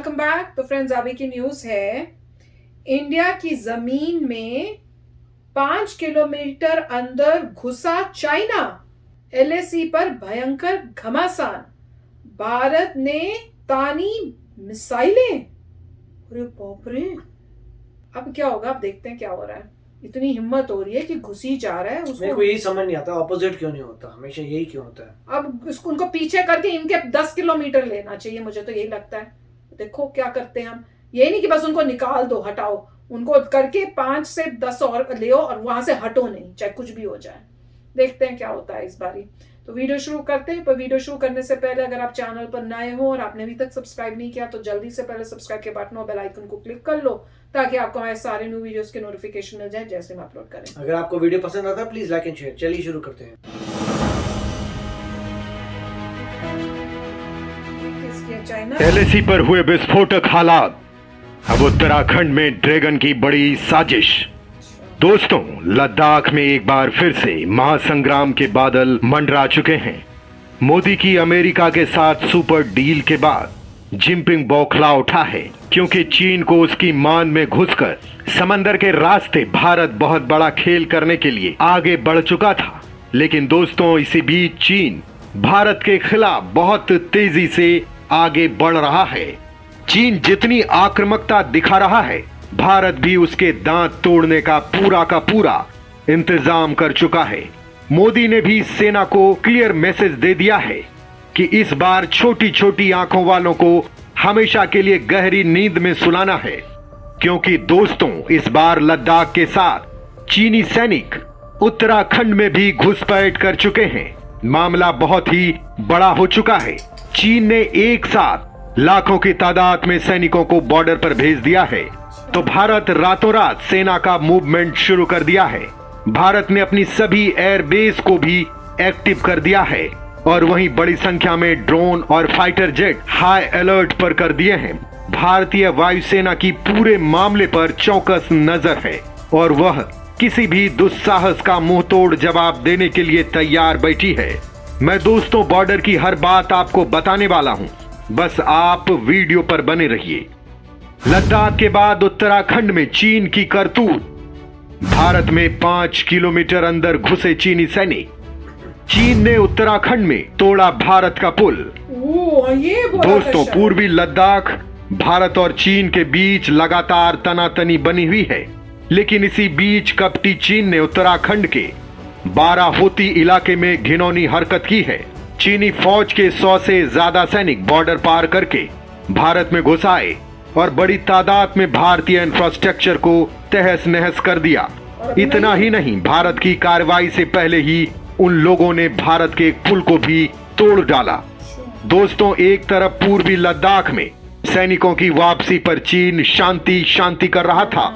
Welcome back. तो friends, अभी की न्यूज है, इंडिया की जमीन में 5 किलोमीटर अंदर घुसा चाइना, एलएसी पर भयंकर घमासान, भारत ने तानी मिसाइलें। अरे बाप रे, अब क्या होगा? अब देखते हैं क्या हो रहा है। इतनी हिम्मत हो रही है कि घुसी जा रहा है उसको। मेरे को यही समझ नहीं आता, ऑपोजिट क्यों नहीं होता, हमेशा यही क्यों होता है। अब उनको पीछे करके इनके 10 किलोमीटर लेना चाहिए, मुझे तो यही लगता है। देखो क्या करते हैं हम। ये नहीं कि बस उनको निकाल दो, हटाओ, उनको करके 5 से 10 और ले और वहां से हटो नहीं, चाहे कुछ भी हो जाए। देखते हैं क्या होता है इस बारी। तो वीडियो शुरू करते हैं, पर वीडियो शुरू करने से पहले अगर आप चैनल पर नए हो और आपने अभी तक सब्सक्राइब नहीं किया तो जल्दी से पहले सब्सक्राइब के बटन और बेल आइकन को क्लिक कर लो, ताकि आपको हमारे सारे न्यू वीडियोस के नोटिफिकेशन मिल जाए जैसे हम अपलोड करें। अगर आपको वीडियो पसंद आता है प्लीज लाइक एंड शेयर। चलिए शुरू करते हैं। एलएसी पर हुए विस्फोटक हालात, अब उत्तराखंड में ड्रैगन की बड़ी साजिश। दोस्तों, लद्दाख में एक बार फिर से महासंग्राम के बादल मंडरा चुके हैं। मोदी की अमेरिका के साथ सुपर डील के बाद जिनपिंग बौखला उठा है, क्योंकि चीन को उसकी मान में घुसकर समंदर के रास्ते भारत बहुत बड़ा खेल करने के लिए आगे बढ़ चुका था। लेकिन दोस्तों, इसी बीच चीन भारत के खिलाफ बहुत तेजी से आगे बढ़ रहा है। चीन जितनी आक्रामकता दिखा रहा है, भारत भी उसके दांत तोड़ने का पूरा इंतजाम कर चुका है। मोदी ने भी सेना को क्लियर मैसेज दे दिया है कि इस बार छोटी छोटी आंखों वालों को हमेशा के लिए गहरी नींद में सुलाना है, क्योंकि दोस्तों, इस बार लद्दाख के साथ चीनी सैनिक उत्तराखंड में भी घुसपैठ कर चुके हैं। मामला बहुत ही बड़ा हो चुका है। चीन ने एक साथ लाखों की तादाद में सैनिकों को बॉर्डर पर भेज दिया है, तो भारत रातों रात सेना का मूवमेंट शुरू कर दिया है। भारत ने अपनी सभी एयरबेस को भी एक्टिव कर दिया है, और वहीं बड़ी संख्या में ड्रोन और फाइटर जेट हाई अलर्ट पर कर दिए हैं। भारतीय वायुसेना की पूरे मामले पर चौकस नजर है, और वह किसी भी दुस्साहस का मुंहतोड़ जवाब देने के लिए तैयार बैठी है। मैं दोस्तों बॉर्डर की हर बात आपको बताने वाला हूं, बस आप वीडियो पर बने रहिए। लद्दाख के बाद उत्तराखंड में चीन की करतूत, भारत में 5 किलोमीटर अंदर घुसे चीनी सैनिक। चीन ने उत्तराखंड में तोड़ा भारत का पुल। दोस्तों, पूर्वी लद्दाख भारत और चीन के बीच लगातार तनातनी बनी हुई है, लेकिन इसी बीच कपटी चीन ने उत्तराखंड के बाराहोती इलाके में घिनौनी हरकत की है। चीनी फौज के 100 से ज्यादा सैनिक बॉर्डर पार करके भारत में घुस आए और बड़ी तादाद में भारतीय इंफ्रास्ट्रक्चर को तहस नहस कर दिया। इतना ही नहीं, भारत की कार्रवाई से पहले ही उन लोगों ने भारत के एक पुल को भी तोड़ डाला। दोस्तों, एक तरफ पूर्वी लद्दाख में सैनिकों की वापसी पर चीन शांति कर रहा था,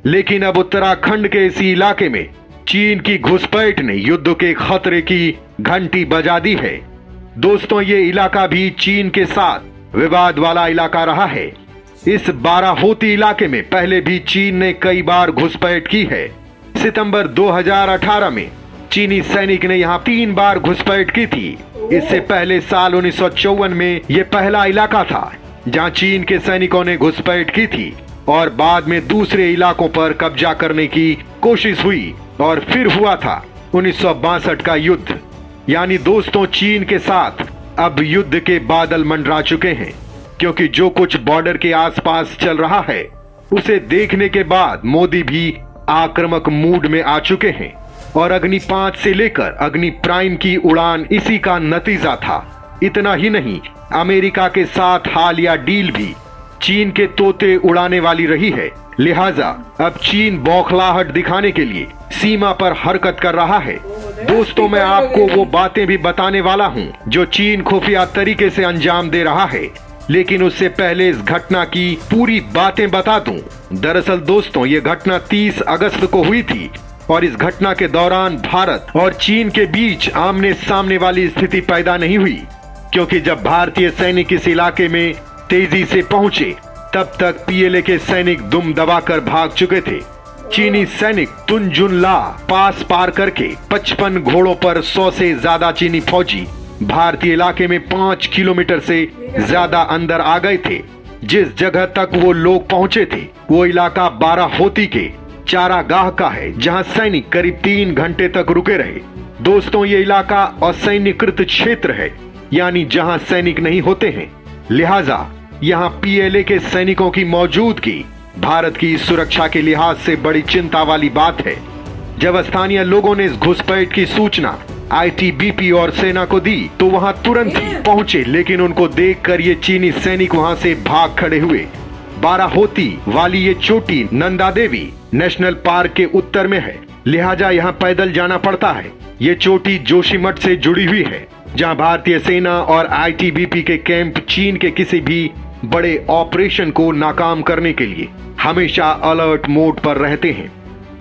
लेकिन अब उत्तराखंड के इसी इलाके में चीन की घुसपैठ ने युद्ध के खतरे की घंटी बजा दी है। दोस्तों, ये इलाका भी चीन के साथ विवाद वाला इलाका रहा है। इस बाराहोती इलाके में पहले भी चीन ने कई बार घुसपैठ की है। सितंबर 2018 में चीनी सैनिक ने यहाँ 3 बार घुसपैठ की थी। इससे पहले साल 1954 में ये पहला इलाका था जहाँ चीन के सैनिकों ने घुसपैठ की थी, और बाद में दूसरे इलाकों पर कब्जा करने की कोशिश हुई, और फिर हुआ था 1962 का युद्ध। यानी दोस्तों, चीन के साथ अब युद्ध के बादल मंडरा चुके हैं, क्योंकि जो कुछ बॉर्डर के आसपास चल रहा है उसे देखने के बाद मोदी भी आक्रामक मूड में आ चुके हैं, और अग्नि 5 से लेकर अग्नि प्राइम की उड़ान इसी का नतीजा था। इतना ही नहीं, अमेरिका के साथ हालिया डील भी चीन के तोते उड़ाने वाली रही है। लिहाजा अब चीन बौखलाहट दिखाने के लिए सीमा पर हरकत कर रहा है। दोस्तों, मैं आपको वो बातें भी बताने वाला हूँ जो चीन खुफिया तरीके से अंजाम दे रहा है, लेकिन उससे पहले इस घटना की पूरी बातें बता दूं। दरअसल दोस्तों, ये घटना 30 अगस्त को हुई थी, और इस घटना के दौरान भारत और चीन के बीच आमने सामने वाली स्थिति पैदा नहीं हुई, क्योंकि जब भारतीय सैनिक इस इलाके में तेजी से पहुंचे तब तक पीएलए के सैनिक दुम दबाकर भाग चुके थे। चीनी सैनिक तुनजुनला पास पार करके 55 घोड़ों पर 100 से ज्यादा चीनी फौजी भारतीय इलाके में 5 किलोमीटर से ज्यादा अंदर आ गए थे। जिस जगह तक वो लोग पहुंचे थे वो इलाका बाराहोती के चारागाह का है, जहां सैनिक करीब 3 घंटे तक रुके रहे। दोस्तों, ये इलाका असैन्यकृत क्षेत्र है, यानी जहां सैनिक नहीं होते हैं। लिहाजा यहाँ पीएलए के सैनिकों की मौजूदगी भारत की सुरक्षा के लिहाज से बड़ी चिंता वाली बात है। जब स्थानीय लोगों ने इस घुसपैठ की सूचना आईटीबीपी और सेना को दी तो वहां तुरंत ही पहुंचे, लेकिन उनको देखकर ये चीनी सैनिक वहां से भाग खड़े हुए। बाराहोती वाली ये चोटी नंदा देवी नेशनल पार्क के उत्तर में है, लिहाजा यहाँ पैदल जाना पड़ता है। ये चोटी जोशीमठ से जुड़ी हुई है, जहाँ भारतीय सेना और आईटीबीपी के कैंप चीन के किसी भी बड़े ऑपरेशन को नाकाम करने के लिए हमेशा अलर्ट मोड पर रहते हैं।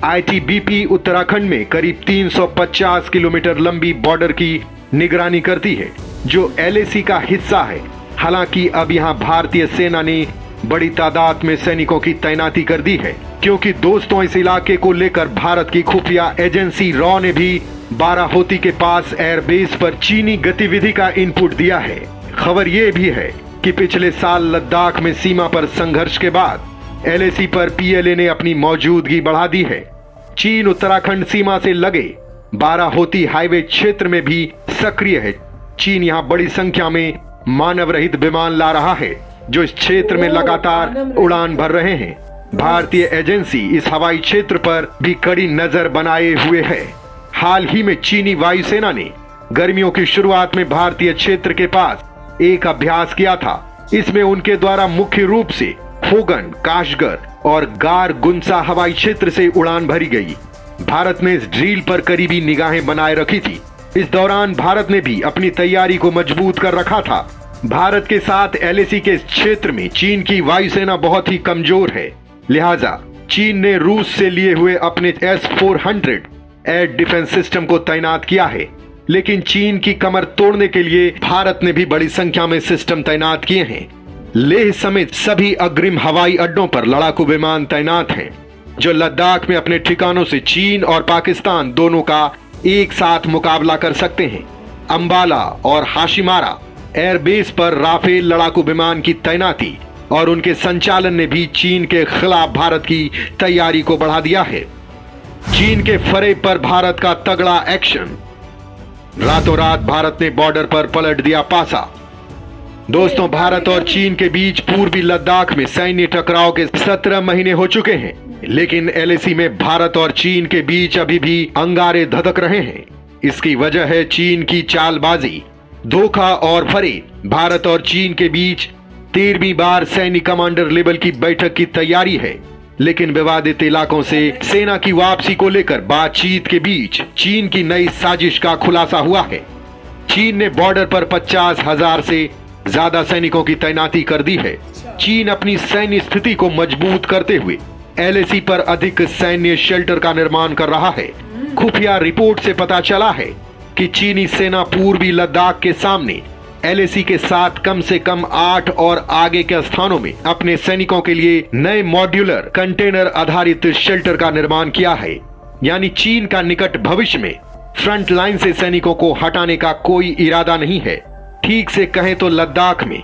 आईटीबीपी उत्तराखंड में करीब 350 किलोमीटर लंबी बॉर्डर की निगरानी करती है, जो एलएसी का हिस्सा है। हालांकि अब यहाँ भारतीय सेना ने बड़ी तादाद में सैनिकों की तैनाती कर दी है, क्योंकि दोस्तों इस इलाके को लेकर भारत की खुफिया एजेंसी रॉ ने भी बाराहोती के पास एयरबेस पर चीनी गतिविधि का इनपुट दिया है। खबर ये भी है कि पिछले साल लद्दाख में सीमा पर संघर्ष के बाद एलएसी पर पीएलए ने अपनी मौजूदगी बढ़ा दी है। चीन उत्तराखंड सीमा से लगे बाराहोती हाईवे क्षेत्र में भी सक्रिय है। चीन यहाँ बड़ी संख्या में मानव रहित विमान ला रहा है, जो इस क्षेत्र में लगातार उड़ान भर रहे हैं। भारतीय एजेंसी इस हवाई क्षेत्र पर भी कड़ी नजर बनाए हुए है। हाल ही में चीनी वायुसेना ने गर्मियों की शुरुआत में भारतीय क्षेत्र के पास एक अभ्यास किया था। इसमें उनके द्वारा मुख्य रूप से होगन, काशगर और गार गुंसा हवाई क्षेत्र से उड़ान भरी गई। भारत ने इस ड्रिल पर करीबी निगाहें बनाए रखी थी। इस दौरान भारत ने भी अपनी तैयारी को मजबूत कर रखा था। भारत के साथ एलएसी के इस क्षेत्र में चीन की वायुसेना बहुत ही कमजोर है, लिहाजा चीन ने रूस से लिए हुए अपने S-400 एयर डिफेंस सिस्टम को तैनात किया है। लेकिन चीन की कमर तोड़ने के लिए भारत ने भी बड़ी संख्या में सिस्टम तैनात किए हैं। लेह समेत सभी अग्रिम हवाई अड्डों पर लड़ाकू विमान तैनात हैं, जो लद्दाख में अपने ठिकानों से चीन और पाकिस्तान दोनों का एक साथ मुकाबला कर सकते हैं। अंबाला और हाशिमारा एयरबेस पर राफेल लड़ाकू विमान की तैनाती और उनके संचालन ने भी चीन के खिलाफ भारत की तैयारी को बढ़ा दिया है। चीन के फरेब पर भारत का तगड़ा एक्शन। रातों रात भारत ने बॉर्डर पर पलट दिया पासा। दोस्तों, भारत और चीन के बीच पूर्वी लद्दाख में सैन्य टकराव के 17 महीने हो चुके हैं, लेकिन एलएसी में भारत और चीन के बीच अभी भी अंगारे धधक रहे हैं। इसकी वजह है चीन की चालबाजी, धोखा और फरेब। भारत और चीन के बीच 13वीं बार सैन्य कमांडर लेवल की बैठक की तैयारी है, लेकिन विवादित इलाकों से सेना की वापसी को लेकर बातचीत के बीच चीन की नई साजिश का खुलासा हुआ है। चीन ने बॉर्डर पर 50,000 से ज्यादा सैनिकों की तैनाती कर दी है। चीन अपनी सैन्य स्थिति को मजबूत करते हुए एलएसी पर अधिक सैन्य शेल्टर का निर्माण कर रहा है। खुफिया रिपोर्ट से पता चला है कि चीनी सेना पूर्वी लद्दाख के सामने एलएसी के साथ कम से कम 8 और आगे के स्थानों में अपने सैनिकों के लिए नए मॉड्यूलर कंटेनर आधारित शेल्टर का निर्माण किया है। यानी चीन का निकट भविष्य में फ्रंट लाइन से सैनिकों को हटाने का कोई इरादा नहीं है। ठीक से कहें तो लद्दाख में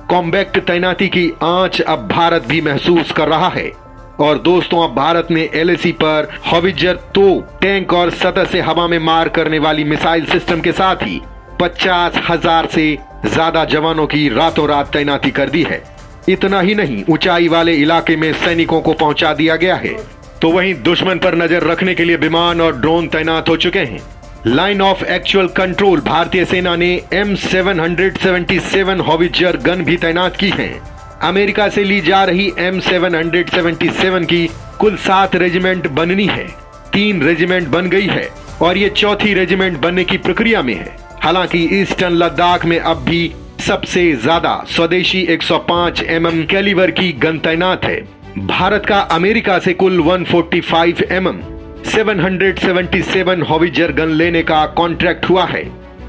कॉम्बैक्ट तैनाती की आंच अब भारत भी महसूस कर रहा है। और दोस्तों, अब भारत ने एलएसी पर हॉविट्जर तोप, टैंक और सतह से हवा में मार करने वाली मिसाइल सिस्टम के साथ ही 50,000 से ज्यादा जवानों की रातों रात तैनाती कर दी है। इतना ही नहीं, ऊंचाई वाले इलाके में सैनिकों को पहुंचा दिया गया है। तो वहीं दुश्मन पर नजर रखने के लिए विमान और ड्रोन तैनात हो चुके हैं। लाइन ऑफ एक्चुअल कंट्रोल भारतीय सेना ने M777 हॉविट्जर गन भी तैनात की हैं। अमेरिका से ली जा रही M777 की कुल 7 रेजिमेंट बननी है। 3 रेजिमेंट बन गई है और ये 4थी रेजिमेंट बनने की प्रक्रिया में है। हालांकि ईस्टर्न लद्दाख में अब भी सबसे ज्यादा स्वदेशी 105 mm कैलिबर की गन तैनात है। भारत का अमेरिका से कुल 145 mm 777 हॉविट्जर गन लेने का कॉन्ट्रैक्ट हुआ है।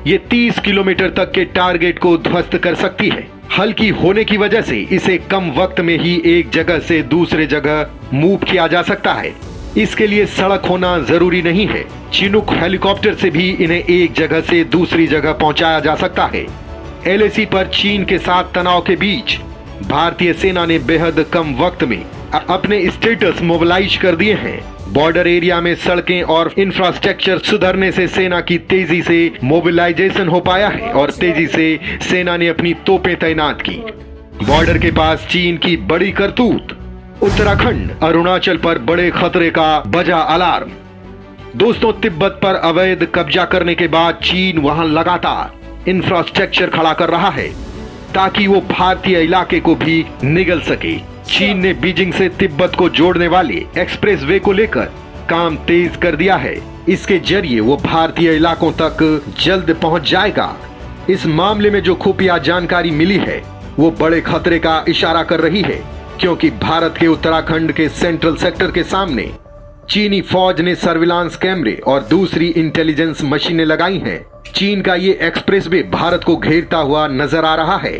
ये 30 किलोमीटर तक के टारगेट को ध्वस्त कर सकती है। हल्की होने की वजह से इसे कम वक्त में ही एक जगह से दूसरे जगह मूव किया जा सकता है। इसके लिए सड़क होना जरूरी नहीं है। चिनूक हेलीकॉप्टर से भी इन्हें एक जगह से दूसरी जगह पहुंचाया जा सकता है। एलएसी पर चीन के साथ तनाव के बीच भारतीय सेना ने बेहद कम वक्त में अपने स्टेटस मोबिलाइज कर दिए हैं। बॉर्डर एरिया में सड़कें और इंफ्रास्ट्रक्चर सुधरने से सेना की तेजी से मोबिलाइजेशन हो पाया है और तेजी से सेना ने अपनी तोपें तैनात की। बॉर्डर के पास चीन की बड़ी करतूत, उत्तराखंड अरुणाचल पर बड़े खतरे का बजा अलार्म। दोस्तों, तिब्बत पर अवैध कब्जा करने के बाद चीन वहां लगातार इंफ्रास्ट्रक्चर खड़ा कर रहा है ताकि वो भारतीय इलाके को भी निगल सके। चीन ने बीजिंग से तिब्बत को जोड़ने वाले एक्सप्रेसवे को लेकर काम तेज कर दिया है। इसके जरिए वो भारतीय इलाकों तक जल्द पहुंच जाएगा। इस मामले में जो खुफिया जानकारी मिली है वो बड़े खतरे का इशारा कर रही है, क्योंकि भारत के उत्तराखंड के सेंट्रल सेक्टर के सामने चीनी फौज ने सर्विलांस कैमरे और दूसरी इंटेलिजेंस मशीनें लगाई हैं। चीन का ये एक्सप्रेसवे भारत को घेरता हुआ नजर आ रहा है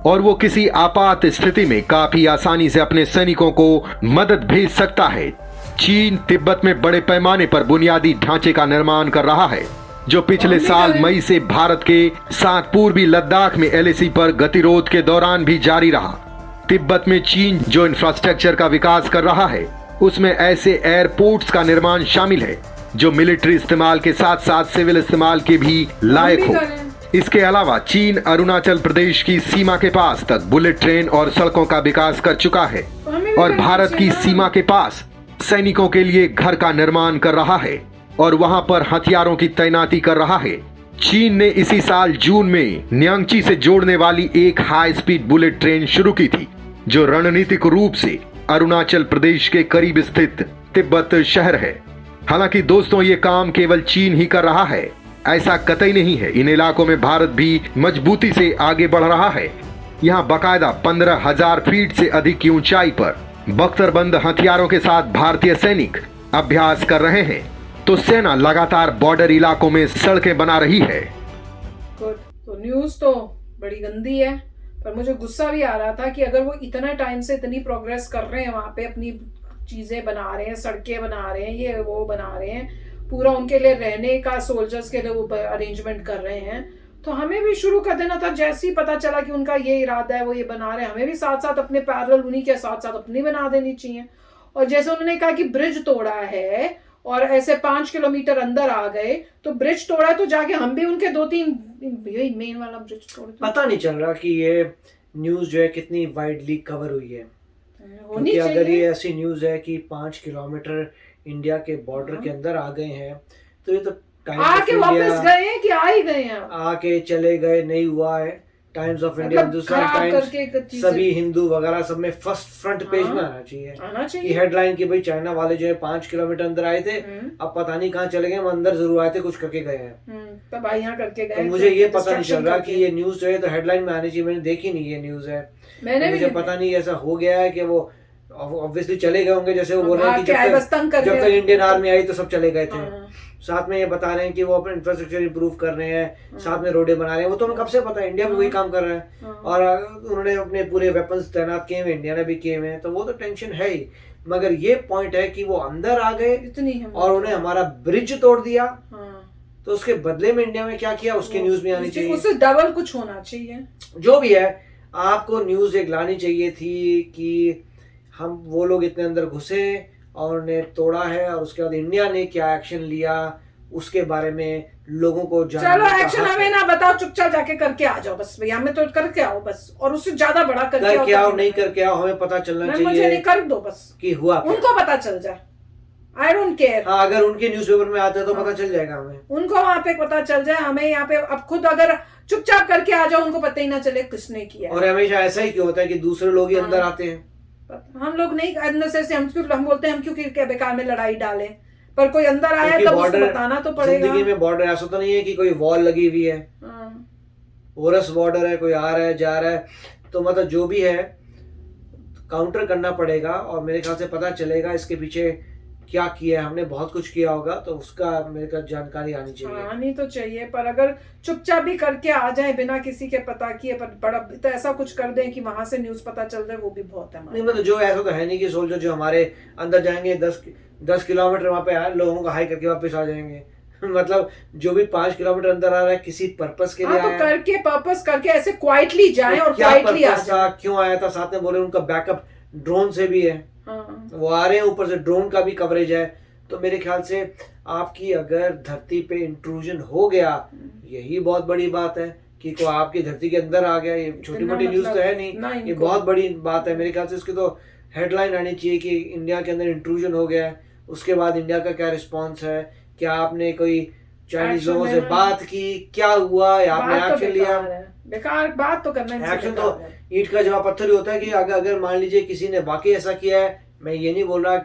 और वो किसी आपात स्थिति में काफी आसानी से अपने सैनिकों को मदद भेज सकता है। चीन तिब्बत में बड़े पैमाने पर बुनियादी ढांचे का निर्माण कर रहा है, जो पिछले साल मई से भारत के साथ पूर्वी लद्दाख में एलएसी पर गतिरोध के दौरान भी जारी रहा। तिब्बत में चीन जो इंफ्रास्ट्रक्चर का विकास कर रहा है उसमें ऐसे एयरपोर्ट्स का निर्माण शामिल है जो मिलिट्री इस्तेमाल के साथ साथ सिविल इस्तेमाल के भी लायक हो। इसके अलावा चीन अरुणाचल प्रदेश की सीमा के पास तक बुलेट ट्रेन और सड़कों का विकास कर चुका है और भारत की सीमा के पास सैनिकों के लिए घर का निर्माण कर रहा है और वहां पर हथियारों की तैनाती कर रहा है। चीन ने इसी साल जून में न्यांगची से जोड़ने वाली एक हाई स्पीड बुलेट ट्रेन शुरू की थी, जो रणनीतिक रूप से अरुणाचल प्रदेश के करीब स्थित तिब्बत शहर है। हालांकि दोस्तों, ये काम केवल चीन ही कर रहा है, ऐसा कतई नहीं है। इन इलाकों में भारत भी मजबूती से आगे बढ़ रहा है। यहाँ बाकायदा 15,000 फीट से अधिक की ऊंचाई पर बख्तरबंद हथियारों के साथ भारतीय सैनिक अभ्यास कर रहे हैं। तो सेना लगातार बॉर्डर इलाकों में सड़कें बना रही है। तो न्यूज तो बड़ी गंदी है, पर मुझे गुस्सा भी आ रहा था कि अगर वो इतना टाइम से इतनी प्रोग्रेस कर रहे हैं, वहां पे अपनी चीजें बना रहे हैं, सड़कें बना रहे हैं, ये वो बना रहे हैं, पूरा उनके लिए रहने का सोल्जर्स के लिए वो अरेंजमेंट कर रहे हैं, तो हमें भी शुरू कर देना था। जैसे ही पता चला कि उनका ये इरादा है, वो ये बना रहे हैं, हमें भी साथ साथ अपने पैरेलल उन्हीं के साथ साथ अपनी बना देनी चाहिए। और जैसे उन्होंने कहा कि ब्रिज तोड़ा है और ऐसे 5 किलोमीटर अंदर आ गए, तो ब्रिज तोड़ा है तो जाके हम भी उनके 2-3 यही मेन वाला ब्रिज तोड़े। पता नहीं चल रहा कि ये न्यूज जो है कितनी वाइडली कवर हुई है, क्योंकि अगर ये ऐसी न्यूज है कि 5 किलोमीटर इंडिया के बॉर्डर के अंदर आ गए हैं, तो ये तो आके वापस गए हैं कि आ ही गए हैं, आके चले गए नहीं हुआ है। Times of India, Hindustan times, सभी हिंदू वगैरह सब में फर्स्ट फ्रंट पेज में आना चाहिए कि हेडलाइन की भाई चाइना वाले जो है 5 किलोमीटर अंदर आए थे, अब पता नहीं कहाँ चले गए, हम अंदर जरूर आए थे, कुछ करके गए हैं, तब यहाँ करके गए। तो मुझे ये पता नहीं चल रहा कि ये न्यूज जो है तो हेडलाइन में आनी चाहिए, मैंने देखी नहीं ये न्यूज है, मुझे पता नहीं ऐसा हो गया है कि वो ऑब्वियसली चले गए होंगे, जैसे वो बोल रहे हैं कि जब तक इंडियन आर्मी आई तो सब चले गए थे। साथ में ये बता रहे हैं कि वो अपने इंफ्रास्ट्रक्चर इंप्रूव कर रहे हैं, साथ में रोडें बना रहे हैं, वो तो हमें कब से पता है, इंडिया भी वही काम कर रहा है और उन्होंने अपने पूरे वेपन्स तैनात किए हुए, इंडिया ने भी किए हुए हैं, तो वो तो टेंशन है ही। मगर ये पॉइंट है कि वो अंदर आ गए और उन्हें हमारा ब्रिज तोड़ दिया, तो उसके बदले में इंडिया में क्या किया उसकी न्यूज भी आनी चाहिए, उससे डबल कुछ होना चाहिए। जो भी है, आपको न्यूज एक लानी चाहिए थी कि हम वो लोग इतने अंदर घुसे और उन्हें तोड़ा है, और उसके बाद इंडिया ने क्या एक्शन लिया उसके बारे में लोगों को जानना। चलो एक्शन हमें ना बताओ, चुपचाप जाके करके आ जाओ बस भैया, हमें तो करके आओ बस, और उससे ज्यादा बड़ा करके आओ, नहीं करके आओ, हमें पता चलना चाहिए, मुझे नहीं कर दो बस कि हुआ, उनको पता चल जाए। I don't care. हाँ, अगर उनके न्यूज़पेपर में आता है तो पता चल जाएगा हमें, उनको वहाँ पे पता चल जाए, हमें यहाँ पे अब खुद अगर चुपचाप करके आ जाओ, उनको पता ही ना चले किसने किया। और हमेशा ऐसा ही क्यों होता है कि दूसरे लोग ही अंदर आते हैं? हम लोग नहीं हम बोलते हैं हम क्यों बेकार में लड़ाई डालें, पर कोई अंदर आया तब उसको बताना तो पड़ेगा। जिंदगी में बॉर्डर ऐसा तो नहीं है कि कोई वॉल लगी हुई है, ओरस बॉर्डर है, कोई आ रहा है जा रहा है, तो मतलब जो भी है काउंटर करना पड़ेगा, और मेरे ख्याल से पता चलेगा इसके पीछे क्या किया है, हमने बहुत कुछ किया होगा, तो उसका मेरे ख्याल जानकारी आनी चाहिए। आनी तो चाहिए, पर अगर चुपचाप भी करके आ जाए बिना किसी के पता किए, पर बड़ा तो ऐसा कुछ कर दें कि वहां से न्यूज पता चल जाए, वो भी बहुत है। नहीं मतलब जो ऐसा तो है नहीं कि सोल्जर जो हमारे अंदर जाएंगे 10 किलोमीटर वहां पे लोगों को हाई करके वापस आ जाएंगे मतलब जो भी 5 किलोमीटर अंदर आ रहा है किसी पर्पस के लिए आया, तो करके पर्पस करके ऐसे क्वाइटली जाए और क्वाइटली आ जाए। क्यों आया था, साथ में बोले उनका बैकअप ड्रोन से भी है। वो आ रहे हैं, ऊपर से ड्रोन का भी कवरेज है। तो मेरे ख्याल से आपकी अगर धरती पे इंट्रूजन हो गया, यही बहुत बड़ी बात है कि कोई आपकी धरती के अंदर आ गया। ये छोटी मोटी न्यूज तो है नहीं, ये बहुत बड़ी बात है। मेरे ख्याल से इसकी तो हेडलाइन आनी चाहिए कि इंडिया के अंदर इंट्रूजन हो गया है। उसके बाद इंडिया का क्या रिस्पॉन्स है, क्या आपने कोई चाइनीज लोगों से बात की, क्या हुआ, या आपने एक्शन लिया? बेकार बात तो करना, एक्शन तो ईंट का जवाब पत्थर ही होता है। कि अगर मान लीजिए किसी ने वाकई ऐसा किया है, मैं ये नहीं बोल रहा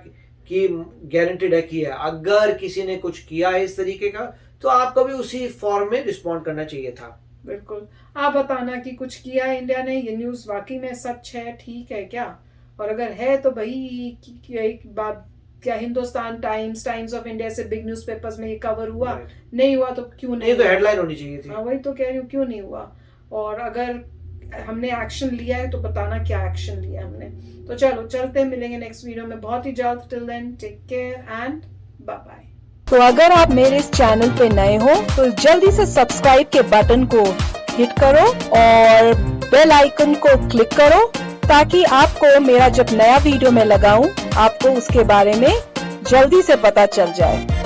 कि गारंटेड है किया है, अगर किसी ने कुछ किया है इस तरीके का, तो आपको भी उसी फॉर्म में रिस्पॉन्ड करना चाहिए था। बिल्कुल। आप बताना कि कुछ किया है इंडिया ने, ये न्यूज वाकई में सच है, ठीक है क्या? और अगर है तो भाई एक बात, क्या Hindustan times, times of India से बिग न्यूज़पेपर्स में ये कवर हुआ? नहीं हुआ तो क्यों नहीं? तो हेडलाइन होनी चाहिए थी। हाँ, वही तो कह रही हूँ, क्यों नहीं हुआ? और अगर हमने एक्शन लिया है तो बताना क्या एक्शन लिया हमने। तो चलो चलते हैं, मिलेंगे नेक्स्ट वीडियो में बहुत ही जल्द। Till then take care and bye bye. तो अगर आप मेरे इस चैनल पे नए हो तो जल्दी से सब्सक्राइब के बटन को हिट करो और बेल आइकन को क्लिक करो, ताकि आपको मेरा जब नया वीडियो मैं लगाऊं आपको उसके बारे में जल्दी से पता चल जाए।